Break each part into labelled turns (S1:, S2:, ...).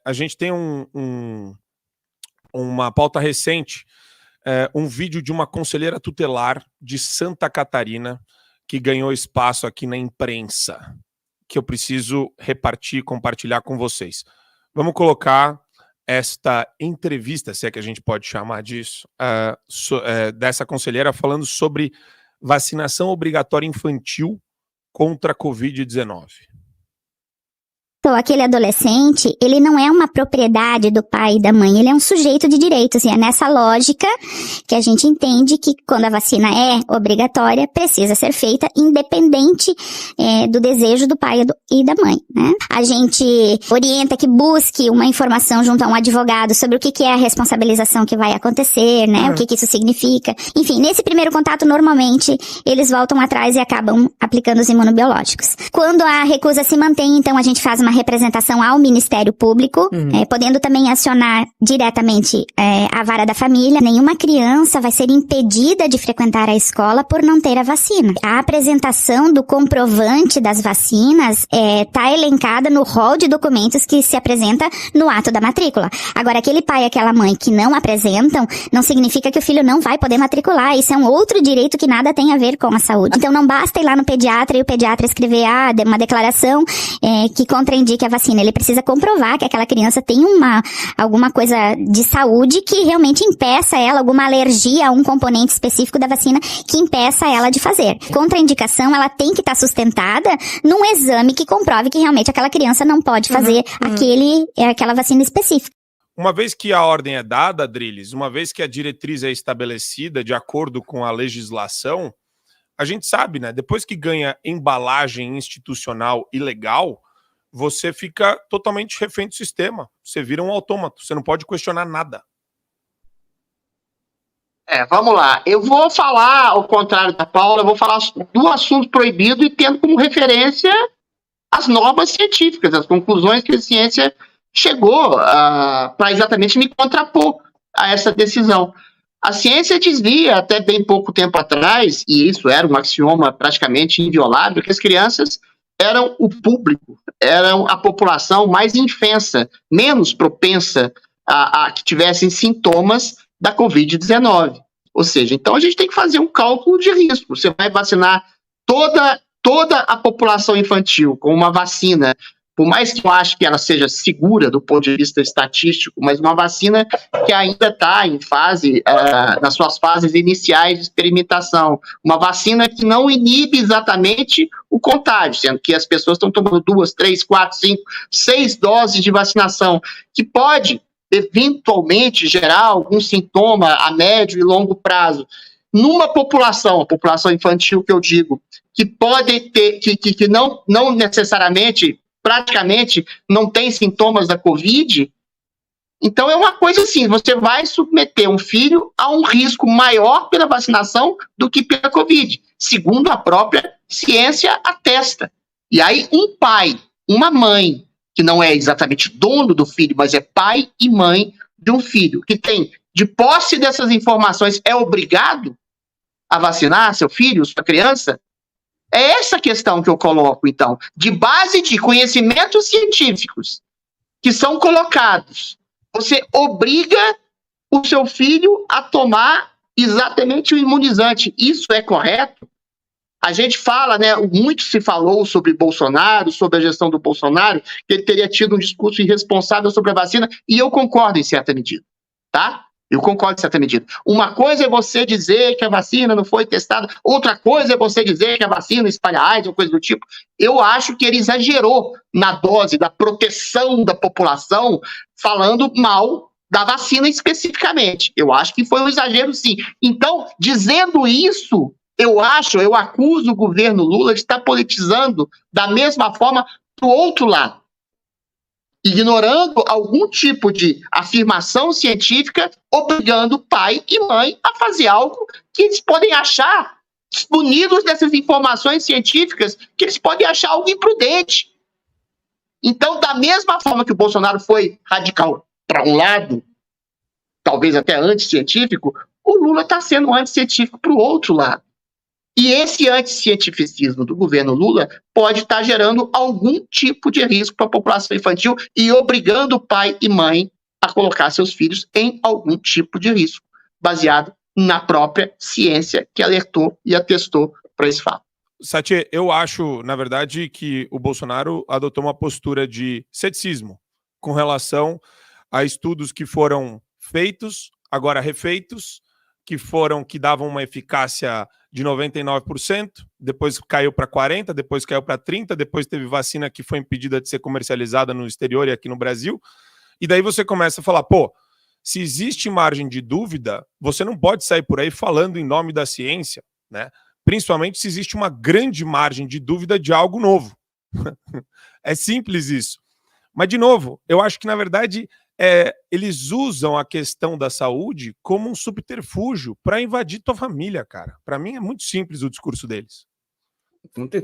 S1: a gente tem uma pauta recente, um vídeo de uma conselheira tutelar de Santa Catarina que ganhou espaço aqui na imprensa, que eu preciso repartir, compartilhar com vocês. Vamos colocar esta entrevista, se é que a gente pode chamar disso, dessa conselheira falando sobre vacinação obrigatória infantil contra a Covid-19.
S2: Então, aquele adolescente, ele não é uma propriedade do pai e da mãe, ele é um sujeito de direitos, e é nessa lógica que a gente entende que quando a vacina é obrigatória, precisa ser feita independente do desejo do pai e da mãe, né? A gente orienta que busque uma informação junto a um advogado sobre o que é a responsabilização que vai acontecer, né? O que isso significa. Enfim, nesse primeiro contato, normalmente, eles voltam atrás e acabam aplicando os imunobiológicos. Quando a recusa se mantém, então a gente faz uma representação ao Ministério Público, podendo também acionar diretamente a vara da família. Nenhuma criança vai ser impedida de frequentar a escola por não ter a vacina. A apresentação do comprovante das vacinas está elencada no rol de documentos que se apresenta no ato da matrícula. Agora, aquele pai e aquela mãe que não apresentam, não significa que o filho não vai poder matricular. Isso é um outro direito que nada tem a ver com a saúde. Então, não basta ir lá no pediatra e o pediatra escrever uma declaração que contraindique a vacina. Ele precisa comprovar que aquela criança tem alguma coisa de saúde que realmente impeça ela, alguma alergia a um componente específico da vacina que impeça ela de fazer. Contraindicação, ela tem que estar sustentada num exame que comprove que realmente aquela criança não pode fazer aquela vacina específica.
S1: Uma vez que a ordem é dada, Adriles, uma vez que a diretriz é estabelecida de acordo com a legislação, a gente sabe, né? Depois que ganha embalagem institucional e legal, você fica totalmente refém do sistema. Você vira um autômato, você não pode questionar nada.
S3: Vamos lá. Eu vou falar, ao contrário da Paula, eu vou falar do assunto proibido e tendo como referência as normas científicas, as conclusões que a ciência chegou para exatamente me contrapor a essa decisão. A ciência dizia, até bem pouco tempo atrás, e isso era um axioma praticamente inviolável, que as crianças eram o público, eram a população mais indefensa, menos propensa a que tivessem sintomas da Covid-19. Ou seja, então a gente tem que fazer um cálculo de risco. Você vai vacinar toda a população infantil com uma vacina, por mais que eu ache que ela seja segura do ponto de vista estatístico, mas uma vacina que ainda está em fase, nas suas fases iniciais de experimentação, uma vacina que não inibe exatamente o contágio, sendo que as pessoas estão tomando 2, 3, 4, 5, 6 doses de vacinação, que pode, eventualmente, gerar algum sintoma a médio e longo prazo. Numa população, a população infantil que eu digo, que pode ter, que não necessariamente, praticamente não tem sintomas da Covid, então é uma coisa assim, você vai submeter um filho a um risco maior pela vacinação do que pela Covid, segundo a própria ciência atesta. E aí um pai, uma mãe, que não é exatamente dono do filho, mas é pai e mãe de um filho, que tem, de posse dessas informações, é obrigado a vacinar seu filho, sua criança? É essa questão que eu coloco, então, de base de conhecimentos científicos que são colocados. Você obriga o seu filho a tomar exatamente o imunizante. Isso é correto? A gente fala, né, muito se falou sobre Bolsonaro, sobre a gestão do Bolsonaro, que ele teria tido um discurso irresponsável sobre a vacina, e eu concordo em certa medida, tá? Eu concordo em certa medida. Uma coisa é você dizer que a vacina não foi testada, outra coisa é você dizer que a vacina espalha AIDS ou coisa do tipo. Eu acho que ele exagerou na dose da proteção da população, falando mal da vacina especificamente. Eu acho que foi um exagero, sim. Então, dizendo isso, eu acuso o governo Lula de estar politizando da mesma forma do outro lado, ignorando algum tipo de afirmação científica, obrigando pai e mãe a fazer algo que eles podem achar, munidos dessas informações científicas, que eles podem achar algo imprudente. Então, da mesma forma que o Bolsonaro foi radical para um lado, talvez até anticientífico, o Lula está sendo anticientífico para o outro lado. E esse anticientificismo do governo Lula pode estar gerando algum tipo de risco para a população infantil e obrigando o pai e mãe a colocar seus filhos em algum tipo de risco, baseado na própria ciência que alertou e atestou para esse fato.
S1: Satie, eu acho, na verdade, que o Bolsonaro adotou uma postura de ceticismo com relação a estudos que foram feitos, agora refeitos, que davam uma eficácia de 99%, depois caiu para 40%, depois caiu para 30%, depois teve vacina que foi impedida de ser comercializada no exterior e aqui no Brasil, e daí você começa a falar, pô, se existe margem de dúvida, você não pode sair por aí falando em nome da ciência, né? Principalmente se existe uma grande margem de dúvida de algo novo. É simples isso. Mas, de novo, eu acho que, na verdade, eles usam a questão da saúde como um subterfúgio para invadir tua família, cara. Para mim é muito simples o discurso deles.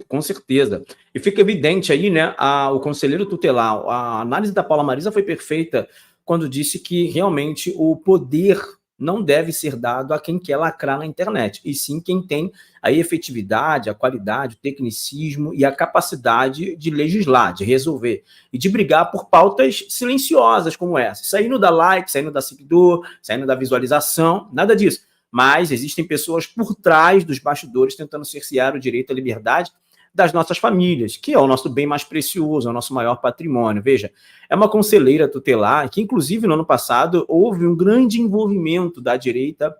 S4: Com certeza. E fica evidente aí, né, o conselheiro tutelar, a análise da Paula Marisa foi perfeita quando disse que realmente o poder não deve ser dado a quem quer lacrar na internet, e sim quem tem a efetividade, a qualidade, o tecnicismo e a capacidade de legislar, de resolver e de brigar por pautas silenciosas como essa, saindo da like, saindo da seguidor, saindo da visualização, nada disso. Mas existem pessoas por trás dos bastidores tentando cercear o direito à liberdade das nossas famílias, que é o nosso bem mais precioso, é o nosso maior patrimônio. Veja, é uma conselheira tutelar que, inclusive, no ano passado, houve um grande envolvimento da direita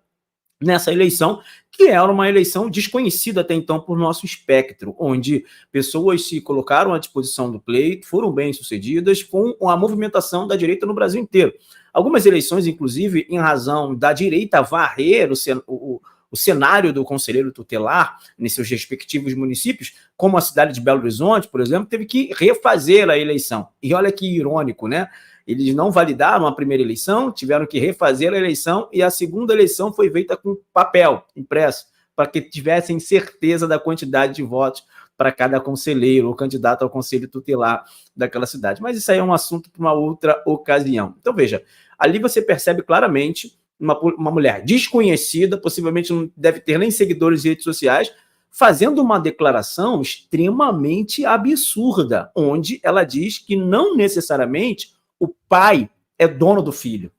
S4: nessa eleição, que era uma eleição desconhecida até então por nosso espectro, onde pessoas se colocaram à disposição do pleito, foram bem-sucedidas com a movimentação da direita no Brasil inteiro. Algumas eleições, inclusive, em razão da direita varrer o cenário do conselheiro tutelar nesses respectivos municípios, como a cidade de Belo Horizonte, por exemplo, teve que refazer a eleição. E olha que irônico, né? Eles não validaram a primeira eleição, tiveram que refazer a eleição, e a segunda eleição foi feita com papel impresso, para que tivessem certeza da quantidade de votos para cada conselheiro ou candidato ao conselho tutelar daquela cidade. Mas isso aí é um assunto para uma outra ocasião. Então, veja, ali você percebe claramente uma mulher desconhecida, possivelmente não deve ter nem seguidores em redes sociais, fazendo uma declaração extremamente absurda, onde ela diz que não necessariamente o pai é dono do filho.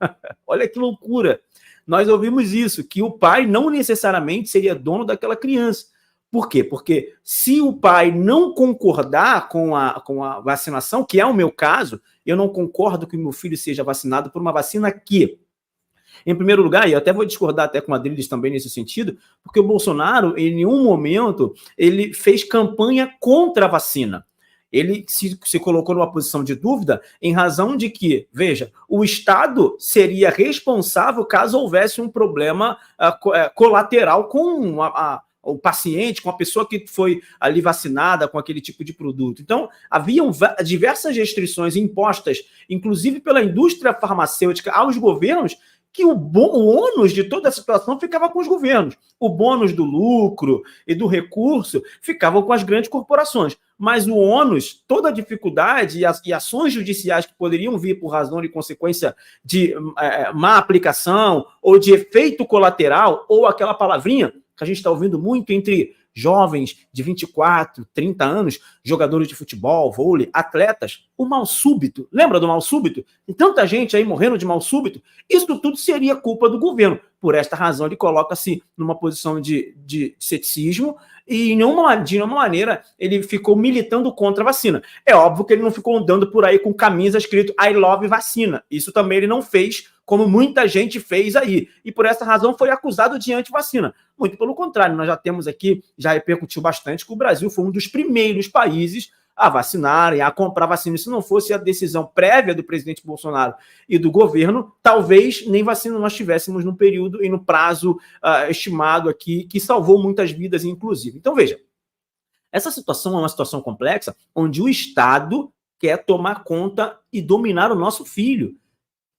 S4: Olha que loucura! Nós ouvimos isso, que o pai não necessariamente seria dono daquela criança. Por quê? Porque se o pai não concordar com a vacinação, que é o meu caso, eu não concordo que o meu filho seja vacinado por uma vacina que, em primeiro lugar, e eu até vou discordar até com a Adriles também nesse sentido, porque o Bolsonaro, em nenhum momento, ele fez campanha contra a vacina. Ele se colocou numa posição de dúvida em razão de que, veja, o Estado seria responsável caso houvesse um problema colateral com o paciente, com a pessoa que foi ali vacinada com aquele tipo de produto. Então, haviam diversas restrições impostas, inclusive pela indústria farmacêutica aos governos, que o ônus de toda a situação ficava com os governos. O bônus do lucro e do recurso ficavam com as grandes corporações. Mas o ônus, toda a dificuldade e ações judiciais que poderiam vir por razão de consequência de má aplicação ou de efeito colateral, ou aquela palavrinha que a gente está ouvindo muito entre jovens de 24, 30 anos, jogadores de futebol, vôlei, atletas, o mal súbito. Lembra do mal súbito? E tanta gente aí morrendo de mal súbito. Isso tudo seria culpa do governo. Por esta razão, ele coloca-se numa posição de ceticismo e, de nenhuma maneira, ele ficou militando contra a vacina. É óbvio que ele não ficou andando por aí com camisa escrito I love vacina. Isso também ele não fez, como muita gente fez aí. E por essa razão foi acusado de antivacina. Muito pelo contrário, nós já temos aqui, já repercutiu bastante, que o Brasil foi um dos primeiros países a vacinarem, a comprar vacina. Se não fosse a decisão prévia do presidente Bolsonaro e do governo, talvez nem vacina nós tivéssemos no período e no prazo estimado aqui, que salvou muitas vidas, inclusive. Então, veja, essa situação é uma situação complexa, onde o Estado quer tomar conta e dominar o nosso filho.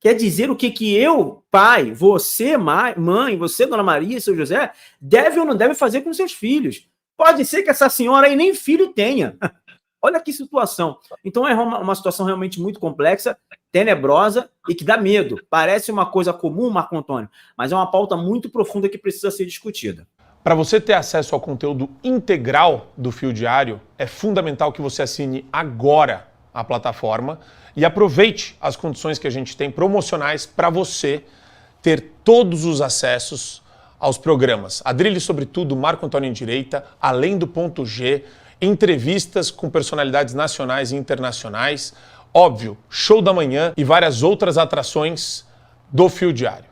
S4: Quer dizer o que eu, pai, você, mãe, você, Dona Maria, seu José, deve ou não deve fazer com seus filhos. Pode ser que essa senhora aí nem filho tenha. Olha que situação. Então é uma situação realmente muito complexa, tenebrosa e que dá medo. Parece uma coisa comum, Marco Antônio, mas é uma pauta muito profunda que precisa ser discutida.
S1: Para você ter acesso ao conteúdo integral do Fio Diário, é fundamental que você assine agora a plataforma e aproveite as condições que a gente tem promocionais para você ter todos os acessos aos programas. Adrilho sobre tudo, Marco Antônio em Direita, Além do Ponto G, entrevistas com personalidades nacionais e internacionais, óbvio, Show da Manhã e várias outras atrações do Fio Diário.